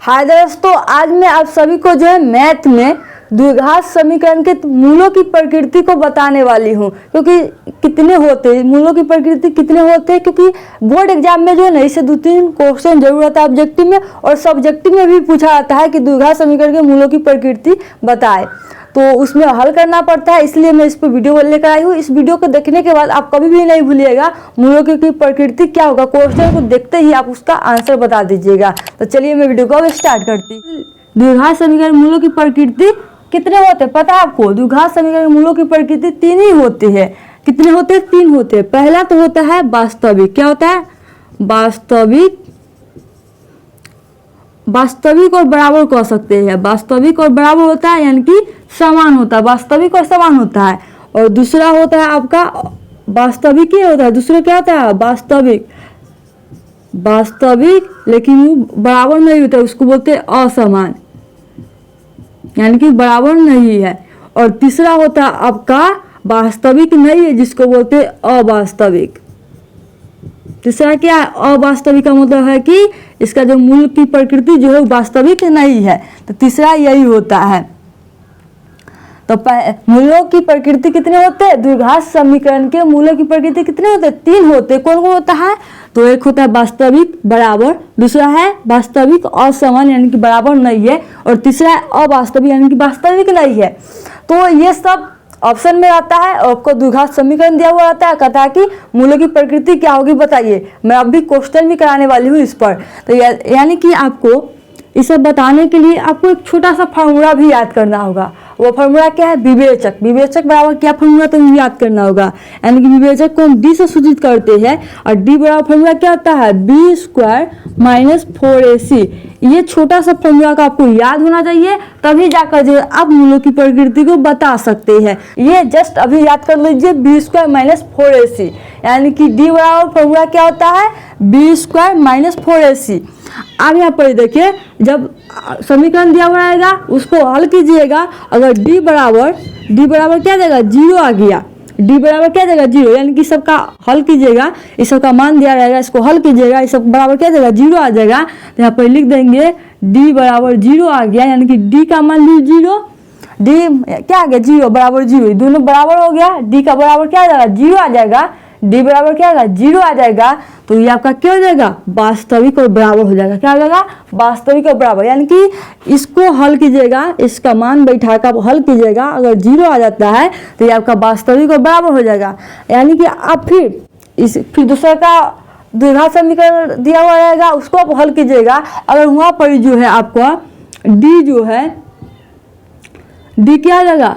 हाय दोस्तों, आज मैं आप सभी को जो है मैथ में द्विघात समीकरण के मूलों की प्रकृति को बताने वाली हूँ। क्योंकि कितने होते हैं मूलों की प्रकृति कितने होते हैं, क्योंकि बोर्ड एग्जाम में जो है ना इसे 2-3 क्वेश्चन जरूर आता है ऑब्जेक्टिव में, और सब्जेक्टिव में भी पूछा जाता है कि द्विघात समीकरण के मूलों की प्रकृति बताए, तो उसमें हल करना पड़ता है। इसलिए मैं इस पर वीडियो लेकर आई हूँ। इस वीडियो को देखने के बाद आप कभी भी नहीं भूलिएगा मूलों की प्रकृति क्या होगा। क्वेश्चन को देखते ही आप उसका आंसर बता दीजिएगा। तो चलिए मैं वीडियो को स्टार्ट करती हूँ। द्विघात समीकरण मूलों की प्रकृति कितने होते हैं पता है आपको? द्विघात समीकरण मूलों की प्रकृति 3 ही होती है। कितने होते हैं? 3 होते हैं। पहला तो होता है वास्तविक। क्या होता है? वास्तविक और बराबर कह सकते हैं। वास्तविक और बराबर होता है, यानी कि समान होता है। वास्तविक और समान होता है। और दूसरा होता है आपका वास्तविक ही होता है। दूसरा क्या होता है? वास्तविक लेकिन वो बराबर नहीं होता, उसको बोलते हैं असमान, यानी कि बराबर नहीं है। और तीसरा होता है आपका वास्तविक नहीं है, जिसको बोलते हैं अवास्तविक। तीसरा क्या है? अवास्तविक का मतलब है कि इसका जो मूल की प्रकृति जो है वास्तविक नहीं है। तो तीसरा यही होता है। तो मूलों की प्रकृति कितने होते हैं? द्विघात समीकरण के मूलों की प्रकृति कितने होते हैं? 3 होते हैं। कौन कौन होता है? तो एक होता है वास्तविक बराबर, दूसरा है वास्तविक असमान यानी कि बराबर नहीं है, और तीसरा है अवास्तविक यानी कि वास्तविक नहीं है। तो ये सब ऑप्शन में आता है। आपको द्विघात समीकरण दिया हुआ आता है, कहता है कि मूलों की प्रकृति क्या होगी बताइए। मैं अभी क्वेश्चन भी कराने वाली हूँ इस पर। तो यानी कि आपको इसे बताने के लिए आपको एक छोटा सा फार्मूला भी याद करना होगा। वो फार्मूला क्या है? विवेचक। विवेचक बराबर क्या फार्मूला तो याद करना होगा, यानी कि विवेचक को हम डी से सूचित करते हैं। और डी बराबर फार्मूला क्या होता है? b² - 4ac। ये छोटा सा फार्मूला का आपको याद होना चाहिए, तभी जाकर जो आप मूलों की प्रकृति को बता सकते हैं। ये जस्ट अभी याद कर लीजिए, b² - 4ac, यानी कि डी बराबर फार्मूला क्या होता है? b² - 4ac। अब यहाँ पर देखिए, जब समीकरण दिया हुआ रहेगा उसको हल कीजिएगा। अगर d बराबर क्या देगा? 0 आ गया। d बराबर क्या देगा? 0, यानी कि सबका हल कीजिएगा। इस सब का मान दिया रहेगा, इसको हल कीजिएगा। इस सब बराबर क्या देगा? 0 आ जाएगा। तो यहाँ पर लिख देंगे d बराबर 0 आ गया, यानी कि d का मान लीजिए 0। d क्या आ गया? 0 बराबर 0, दोनों बराबर हो गया। d का बराबर क्या आ जाएगा? 0 आ जाएगा। d बराबर क्या आएगा? 0 आ जाएगा। तो ये आपका क्या हो जाएगा? वास्तविक और बराबर हो जाएगा। क्या हो जाएगा? वास्तविक और बराबर, यानी कि इसको हल कीजिएगा, इसका मान बैठा कर हल कीजिएगा। अगर 0 आ जाता है तो ये आपका वास्तविक और बराबर हो जाएगा। यानी कि आप फिर दूसरा का द्विघात समीकरण दिया हुआ रहेगा, उसको आप हल कीजिएगा। अगर वहाँ पर जो है आपका d जो है, d क्या आ जाएगा?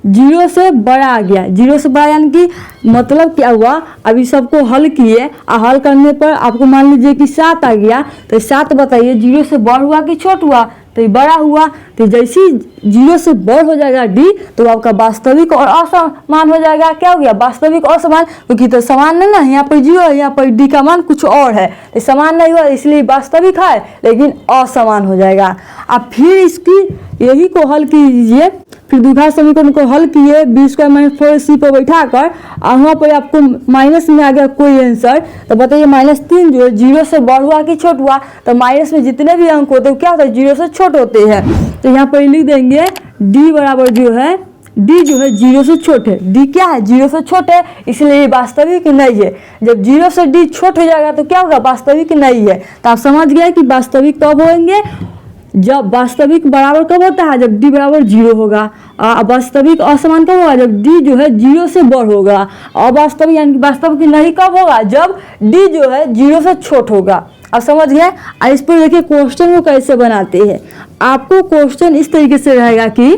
0 से बड़ा आ गया। 0 से बड़ा यानी कि मतलब क्या हुआ? अभी सबको हल किए, हल करने पर आपको मान लीजिए कि 7 आ गया। तो 7 बताइए 0 से बड़ हुआ कि छोट हुआ? तो ये बड़ा हुआ। तो जैसे ही 0 से बड़ हो जाएगा d, तो आपका वास्तविक और असमान हो जाएगा। क्या हो गया? वास्तविक और समान, क्योंकि तो समान नहीं ना, यहाँ पर 0 है, यहाँ पर d का मान कुछ और है, तो समान नहीं हुआ, इसलिए वास्तविक है लेकिन असमान हो जाएगा। अब फिर इसकी यही को हल कीजिए। फिर द्विघात समीकरण को हल किए b² - 4ac पर बैठा कर, और वहाँ पर आपको माइनस में आ गया कोई आंसर। तो बताइए -3 जो है 0 से बड़ हुआ कि छोट हुआ? तो माइनस में जितने भी अंक होते हैं क्या होता है? 0 से छोट होते हैं। तो यहाँ पर लिख देंगे d बराबर जो है, d जो है 0 से छोट है। d क्या है? 0 से छोट है, इसलिए ये वास्तविक नहीं है। जब 0 से d छोट हो जाएगा तो क्या होगा? वास्तविक नहीं है। तो आप समझ गए कि वास्तविक कब होंगे? जब वास्तविक बराबर कब होता है? जब d बराबर 0 होगा। वास्तविक असमान कब होगा? जब d जो है 0 से बड़ होगा। अवास्तविक यानी कि वास्तविक नहीं कब होगा? जब d जो है 0 से छोट होगा। अब समझ गए? इस पर देखिए क्वेश्चन को कैसे बनाते हैं। आपको क्वेश्चन इस तरीके से रहेगा कि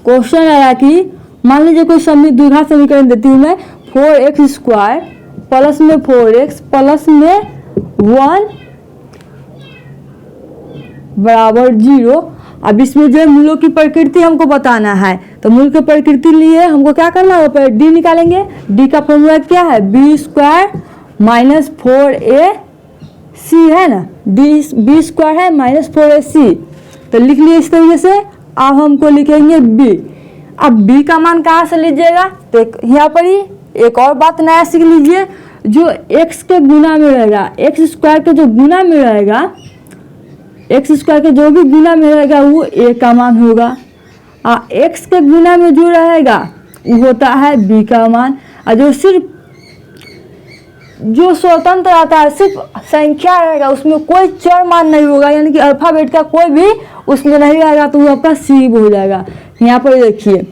क्वेश्चन आया कि मान लीजिए कोई द्विघात समीकरण देती हूँ मैं, 4x² प्लस में 4x प्लस में 1 बराबर 0। अब इसमें जो मूलों की प्रकृति हमको बताना है। तो मूल की प्रकृति लिए हमको क्या करना होगा? पहले d निकालेंगे। d का फॉर्मूला क्या है? b² - 4ac है ना, b² है -4ac। तो लिख लिए इस तरीके से। अब हमको लिखेंगे b। अब b का मान कहाँ से लीजिएगा? तो यहाँ पर ही एक और बात नया सीख लीजिए, जो x के गुना में रहेगा, x² के जो गुना में रहेगा एक्स स्क्वायर के जो भी गुना में रहेगा वो ए का मान होगा, और एक्स के गुना में जो रहेगा वो होता है बी का मान। और जो सिर्फ जो स्वतंत्र आता है सिर्फ संख्या रहेगा, उसमें कोई चर मान नहीं होगा, यानी कि अल्फाबेट का कोई भी उसमें नहीं रहेगा, तो वो आपका सी हो जाएगा। यहाँ पर देखिए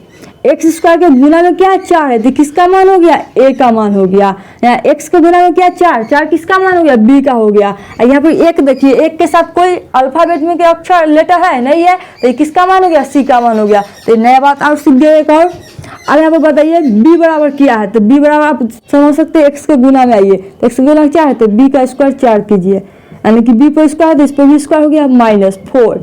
एक्स स्क्वायर के गुना में क्या है 4 है, तो किसका मान हो गया ए का मान हो गया। यहाँ एक्स के गुना में क्या 4 किसका मान हो गया बी का हो गया। यहाँ पर एक देखिए एक के साथ कोई अल्फाबेट में क्या अक्षर लेटर है नहीं है, तो ये किसका मान हो गया सी का मान हो गया। तो नया बात और सीख गए एक और। अब यहाँ पर बताइए बी बराबर क्या है, तो बी बराबर आप समझ सकते हैं एक्स के गुना में आइए, तो एक्स के गुना क्या है तो बी का स्क्वायर 4 कीजिए, यानी कि बी पर स्क्वायर तो इस पर भी स्क्वायर हो गया -4।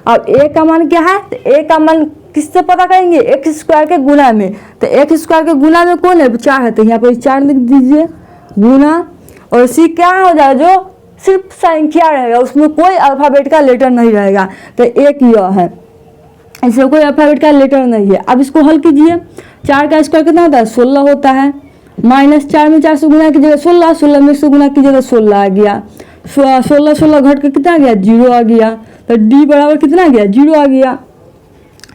अब ए का मान क्या है, तो ए का मान किससे पता करेंगे एक्स स्क्वायर के गुना में, तो एक्स स्क्वायर के गुना में कौन है 4 है, तो यहाँ पर 4 लिख दीजिए गुना, और सी क्या हो जाएगा जो सिर्फ संख्या रहेगा, उसमें कोई अल्फाबेट का लेटर नहीं रहेगा, तो एक यह है, इसमें कोई अल्फाबेट का लेटर नहीं है। अब इसको हल कीजिए, 4 का स्क्वायर कितना होता है 16 होता है, -4 में 4 से गुना कीजिएगा 16, 16 में 1 से गुना कीजिएगा 16 आ गया, 16 घट के कितना आ गया 0 आ गया, तो डी बराबर कितना आ गया 0 आ गया।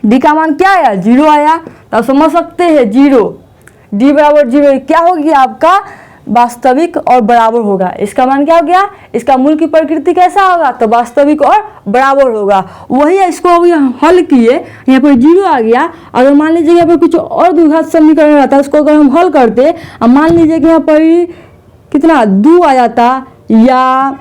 डी का मान क्या आया 0 आया, तो आप समझ सकते हैं 0 डी बराबर 0 क्या हो गया आपका वास्तविक और बराबर होगा। इसका मान क्या हो गया, इसका मूल की प्रकृति कैसा होगा तो वास्तविक और बराबर होगा। वही है, इसको अभी हल किए यहाँ पर 0 आ गया। अगर मान लीजिए यहाँ पर कुछ और द्विघात समीकरण रहता है उसको अगर हम हल करते, अब मान लीजिए कि यहाँ पर कितना 2 आ जाता या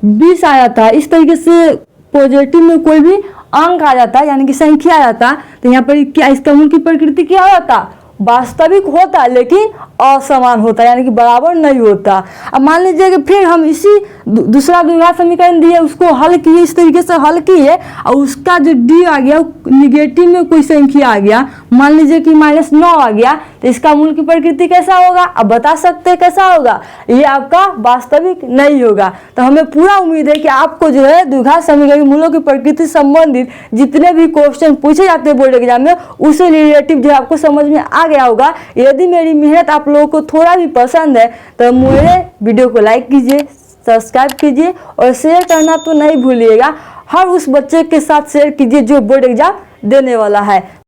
20 आ जाता, इस तरीके से पॉजिटिव में कोई भी अंक आ जाता यानी कि संख्या आ जाता, तो यहाँ पर क्या इसका मूल की प्रकृति क्या होता वास्तविक होता लेकिन असमान होता, यानी कि बराबर नहीं होता। अब मान लीजिए कि फिर हम इसी दूसरा द्विघात समीकरण दिए उसको हल किए, इस तरीके से हल किए और उसका जो डी आ गया निगेटिव में कोई संख्या आ गया, मान लीजिए कि -9 आ गया, तो इसका मूल की प्रकृति कैसा होगा अब बता सकते हैं कैसा होगा, ये आपका वास्तविक नहीं होगा। तो हमें पूरा उम्मीद है कि आपको जो है द्विघात समीकरण मूलों की प्रकृति संबंधित जितने भी क्वेश्चन पूछे जाते हैं बोर्ड एग्जाम में उससे रिलेटिव जो आपको समझ में आ गया होगा। यदि मेरी मेहनत आप लोगों को थोड़ा भी पसंद है तो मेरे वीडियो को लाइक कीजिए, सब्सक्राइब कीजिए और शेयर करना तो नहीं भूलिएगा। हर उस बच्चे के साथ शेयर कीजिए जो बोर्ड एग्जाम देने वाला है।